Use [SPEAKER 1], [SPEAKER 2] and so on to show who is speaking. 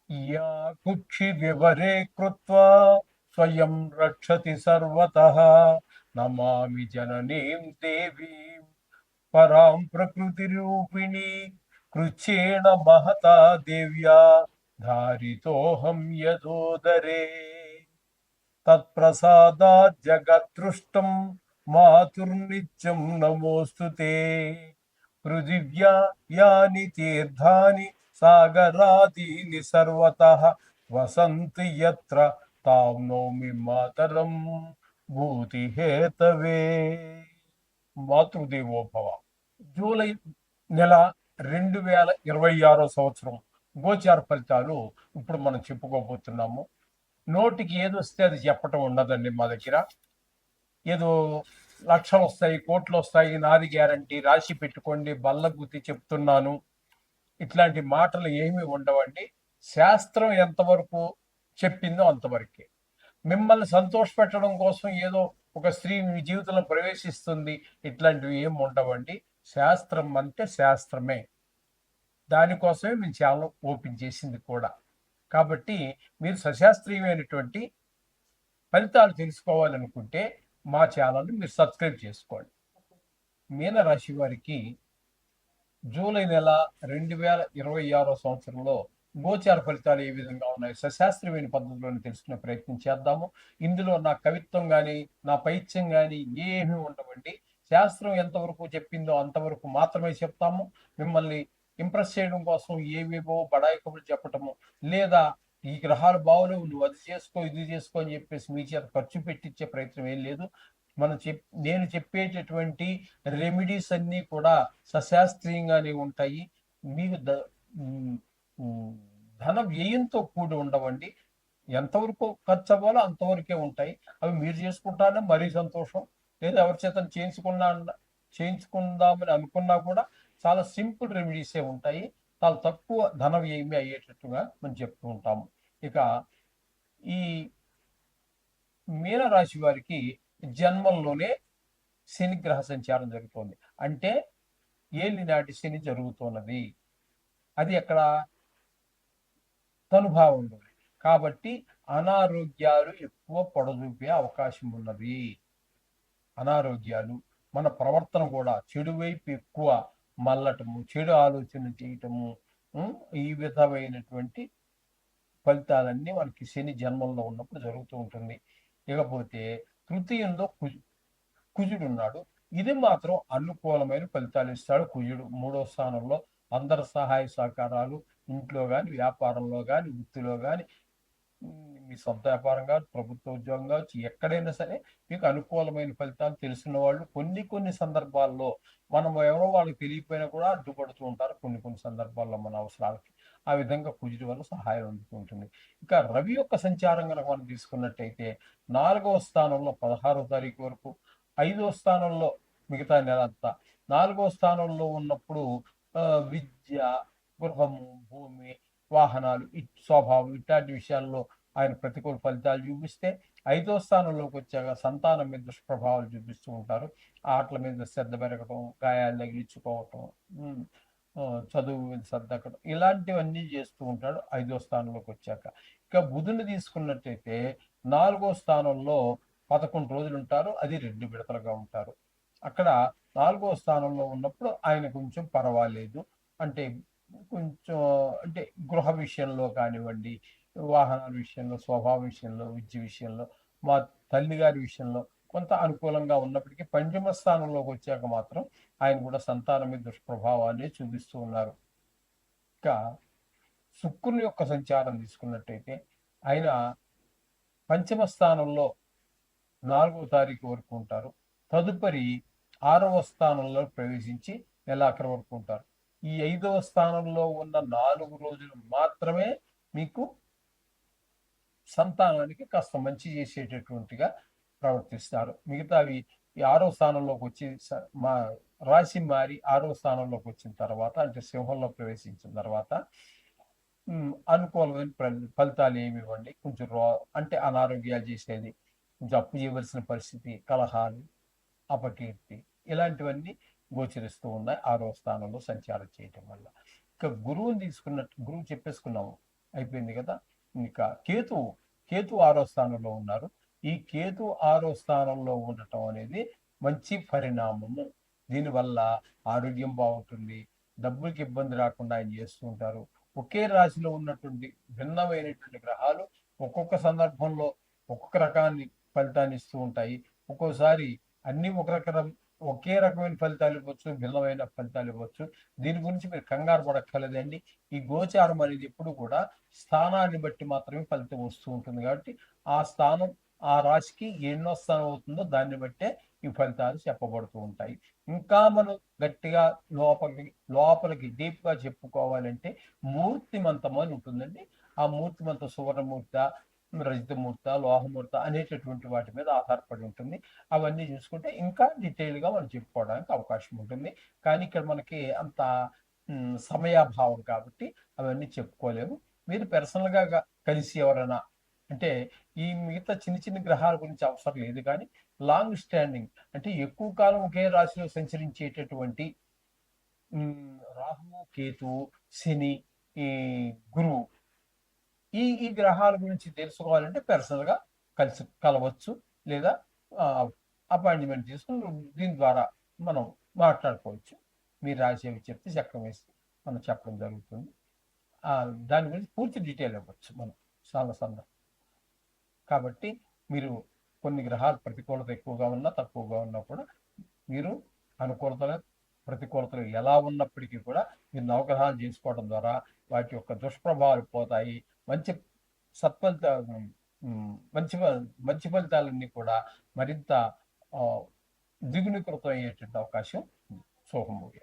[SPEAKER 1] या कुक्षि विवरे कृत्वा स्वयं रक्षति सर्वतः नमामि जननीं देवीं परां प्रकृतिरूपिणी कृच्छ्रेण महता देव्या धारितोऽहं यदोदरे तत्प्रसादात् जगत्तृष्टं मातुर्नित्यं नमोऽस्तु ते पृथिव्या यानि तीर्थानि सागरादीनि सर्वतः वसन्ति यत्र तां नौमि मातरं भूतिहेतवे మాతృదేవోభవ. జూలై నెల 2026 సంవత్సరం గోచార ఫలితాలు ఇప్పుడు మనం చెప్పుకోబోతున్నాము. నోటికి ఏదొస్తే అది చెప్పటం ఉండదండి మా దగ్గర. ఏదో లక్షలు వస్తాయి, కోట్లు వస్తాయి, నాది గ్యారంటీ, రాసి పెట్టుకోండి, బల్ల గుద్ది చెప్తున్నాను, ఇట్లాంటి మాటలు ఏమీ ఉండవండి. శాస్త్రం ఎంతవరకు చెప్పిందో అంతవరకే. మిమ్మల్ని సంతోషపెట్టడం కోసం ఏదో ఒక స్త్రీ మీ జీవితంలో ప్రవేశిస్తుంది, ఇట్లాంటివి ఏమి ఉండవండి. శాస్త్రం అంటే శాస్త్రమే. దానికోసమే మేము ఛానల్ ఓపెన్ చేసింది కూడా. కాబట్టి మీరు సశాస్త్రీయమైనటువంటి ఫలితాలు తెలుసుకోవాలనుకుంటే మా ఛానల్ని మీరు సబ్స్క్రైబ్ చేసుకోండి. మీనరాశి వారికి జూలై నెల 2026 సంవత్సరంలో గోచార ఫలితాలు ఏ విధంగా ఉన్నాయి సశాస్త్రీయమైన పద్ధతిలోనే తెలుసుకునే ప్రయత్నం చేద్దాము. ఇందులో నా కవిత్వం కానీ నా పైత్యం కానీ ఏమీ ఉండవండి. శాస్త్రం ఎంతవరకు చెప్పిందో అంతవరకు మాత్రమే చెప్తాము. మిమ్మల్ని ఇంప్రెస్ చేయడం కోసం ఏవేవో బడాయి కబుర్లు చెప్పటము, లేదా ఈ గ్రహాలు బాగోలేవు నువ్వు అది చేసుకో ఇది చేసుకో అని చెప్పేసి మీ చేత ఖర్చు పెట్టించే ప్రయత్నం ఏం లేదు. నేను చెప్పేటటువంటి రెమెడీస్ అన్నీ కూడా సశాస్త్రీయంగానే ఉంటాయి. మీకు ధన వ్యయంతో కూడి ఉండవండి. ఎంతవరకు ఖర్చు అవ్వాలో అంతవరకే ఉంటాయి. అవి మీరు చేసుకుంటానే మరీ సంతోషం. లేదా ఎవరి చేత చేయించుకుందామని అనుకున్నా కూడా చాలా సింపుల్ రెమెడీసే ఉంటాయి. చాలా తక్కువ ధన వ్యయమే అయ్యేటట్టుగా మనం చెప్తూ ఉంటాము. ఇక ఈ మీనరాశి వారికి జన్మంలోనే శని గ్రహ సంచారం జరుగుతోంది. అంటే ఏలినాటి శని జరుగుతున్నది. అది ఎక్కడ తనుభావంలో. కాబట్టి అనారోగ్యాలు ఎక్కువ పొడజూపే అవకాశం ఉన్నది. అనారోగ్యాలు, మన ప్రవర్తన కూడా చెడు వైపు ఎక్కువ మళ్ళటము, చెడు ఆలోచన చేయటము, ఈ విధమైనటువంటి ఫలితాలన్నీ మనకి శని జన్మంలో ఉన్నప్పుడు జరుగుతూ ఉంటుంది. ఇకపోతే తృతీయంలో కుజుడు ఉన్నాడు. ఇది మాత్రం అనుకూలమైన ఫలితాలు ఇస్తాడు. కుజుడు 3వ స్థానంలో అందరి సహాయ సహకారాలు, ఇంట్లో కానీ, వ్యాపారంలో కానీ, వృత్తిలో కానీ, మీ సొంత వ్యాపారం కావచ్చు, ప్రభుత్వ ఉద్యోగం కావచ్చు, ఎక్కడైనా సరే మీకు అనుకూలమైన ఫలితాలు తెలిసిన వాళ్ళు కొన్ని సందర్భాల్లో మనం ఎవరో వాళ్ళకి తెలియకపోయినా కూడా అడ్డుపడుతూ ఉంటారు కొన్ని సందర్భాల్లో మన అవసరాలకి. ఆ విధంగా కుజుడి వల్ల సహాయం అందుతూ ఉంటుంది. ఇంకా రవి యొక్క సంచారం కనుక మనం తీసుకున్నట్టయితే 4వ స్థానంలో 16వ తారీఖు వరకు, 5వ స్థానంలో మిగతా నెల అంతా, 4వ స్థానంలో ఉన్నప్పుడు విద్య, గృహము, భూమి, వాహనాలు, స్వభావం ఇట్లాంటి విషయాల్లో ఆయన ప్రతికూల ఫలితాలు చూపిస్తే, 5వ స్థానంలోకి వచ్చాక సంతానం మీద దుష్ప్రభావాలు చూపిస్తూ ఉంటారు. ఆటల మీద శ్రద్ధ పెరగటం, గాయాలు తగిలించుకోవటం, చదువు మీద శ్రద్ధ ఎక్కడం, ఇలాంటివన్నీ చేస్తూ ఉంటాడు 5వ స్థానంలోకి వచ్చాక. ఇక బుధుని తీసుకున్నట్టయితే 4వ స్థానంలో 11 రోజులు ఉంటారు. అది 2 విడతలుగా ఉంటారు. అక్కడ 4వ స్థానంలో ఉన్నప్పుడు ఆయన కొంచెం పర్వాలేదు. అంటే కొంచెం అంటే గృహ విషయంలో కానివ్వండి, వాహనాల విషయంలో, స్వభావ విషయంలో, విద్య విషయంలో, మా తల్లిగారి విషయంలో కొంత అనుకూలంగా ఉన్నప్పటికీ 5వ స్థానంలోకి వచ్చాక మాత్రం ఆయన కూడా సంతానం మీద దుష్ప్రభావాన్ని చూపిస్తూ ఉన్నారు. ఇంకా శుక్రుని యొక్క సంచారం తీసుకున్నట్టయితే ఆయన 5వ స్థానంలో 4వ తారీఖు వరకు ఉంటారు. తదుపరి 6వ స్థానంలో ప్రవేశించి నెలాఖరు వరకు ఉంటారు. ఈ 5వ స్థానంలో ఉన్న 4 రోజులు మాత్రమే మీకు సంతానానికి కాస్త మంచి చేసేటటువంటిగా ప్రవర్తిస్తారు. మిగతావి ఈ 6వ స్థానంలోకి వచ్చి మా రాశి మారి 6వ స్థానంలోకి వచ్చిన తర్వాత, అంటే సింహంలో ప్రవేశించిన తర్వాత అనుకూలమైన ఫలితాలు ఏమి ఇవ్వండి. కొంచెం అంటే అనారోగ్యాలు చేసేది, కొంచెం అప్పు చేయవలసిన పరిస్థితి, కలహాలు, అపకీర్తి, ఇలాంటివన్నీ గోచరిస్తూ ఉన్నాయి 6వ స్థానంలో సంచారం చేయటం వల్ల. ఇక గురువుని తీసుకున్నట్టు గురువు చెప్పేసుకున్నాము. అయిపోయింది కదా. ఇంకా కేతు 6వ స్థానంలో ఉన్నారు. ఈ కేతు 6వ స్థానంలో ఉండటం అనేది మంచి పరిణామము. దీనివల్ల ఆరోగ్యం బాగుంటుంది, డబ్బులకి ఇబ్బంది రాకుండా ఆయన చేస్తూ ఉంటారు. ఒకే రాశిలో ఉన్నటువంటి భిన్నమైనటువంటి గ్రహాలు ఒక్కొక్క సందర్భంలో ఒక్కొక్క రకాన్ని ఫలితాన్ని ఇస్తూ ఉంటాయి. ఒక్కోసారి అన్ని ఒకే రకమైన ఫలితాలు ఇవ్వచ్చు, భిన్నమైన ఫలితాలు ఇవ్వచ్చు. దీని గురించి మీరు కంగారు పడక్కర్లేదండి. ఈ గోచారం అనేది ఎప్పుడు కూడా స్థానాన్ని బట్టి మాత్రమే ఫలితం వస్తూ ఉంటుంది. కాబట్టి ఆ స్థానం ఆ రాశికి ఎన్నో స్థానం అవుతుందో దాన్ని బట్టే ఈ ఫలితాలు చెప్పబడుతూ ఉంటాయి. ఇంకా మనం గట్టిగా లోపలికి డీప్గా చెప్పుకోవాలంటే మూర్తిమంతం అని ఉంటుందండి. ఆ మూర్తిమంతం సువర్ణమూర్త, రజితమూర్త, లోహమూర్త అనేటటువంటి వాటి మీద ఆధారపడి ఉంటుంది. అవన్నీ చూసుకుంటే ఇంకా డీటెయిల్గా మనం చెప్పుకోవడానికి అవకాశం ఉంటుంది. కానీ ఇక్కడ మనకి అంత సమయాభావం కాబట్టి అవన్నీ చెప్పుకోలేము. మీరు పర్సనల్గా కలిసి ఎవరైనా అంటే ఈ మిగతా చిన్న చిన్న గ్రహాల గురించి అవసరం లేదు, కానీ లాంగ్ స్టాండింగ్ అంటే ఎక్కువ కాలం ఒకే రాశిలో సంచరించేటటువంటి రాహువు, కేతువు, శని, ఈ గురువు, ఈ గ్రహాల గురించి తెలుసుకోవాలంటే పర్సనల్గా కలవచ్చు, లేదా అపాయింట్మెంట్ తీసుకుని దీని ద్వారా మనం మాట్లాడుకోవచ్చు. మీరు రాసేవి చెప్తే చక్రం వేసి మనం చెప్పడం జరుగుతుంది. దాని గురించి పూర్తి డీటెయిల్ ఇవ్వచ్చు మనం చాలా. కాబట్టి మీరు కొన్ని గ్రహాలు ప్రతికూలత ఎక్కువగా ఉన్నా తక్కువగా ఉన్నా కూడా మీరు అనుకూలతలు ప్రతికూలతలు ఎలా ఉన్నప్పటికీ కూడా మీరు నవగ్రహాలు చేసుకోవడం ద్వారా వాటి యొక్క దుష్ప్రభావాలు పోతాయి. మంచి సత్ఫలిత మంచి మంచి ఫలితాలన్నీ కూడా మరింత ద్విగుణీకృతం అయ్యేటువంటి అవకాశం శుభమూర్తి.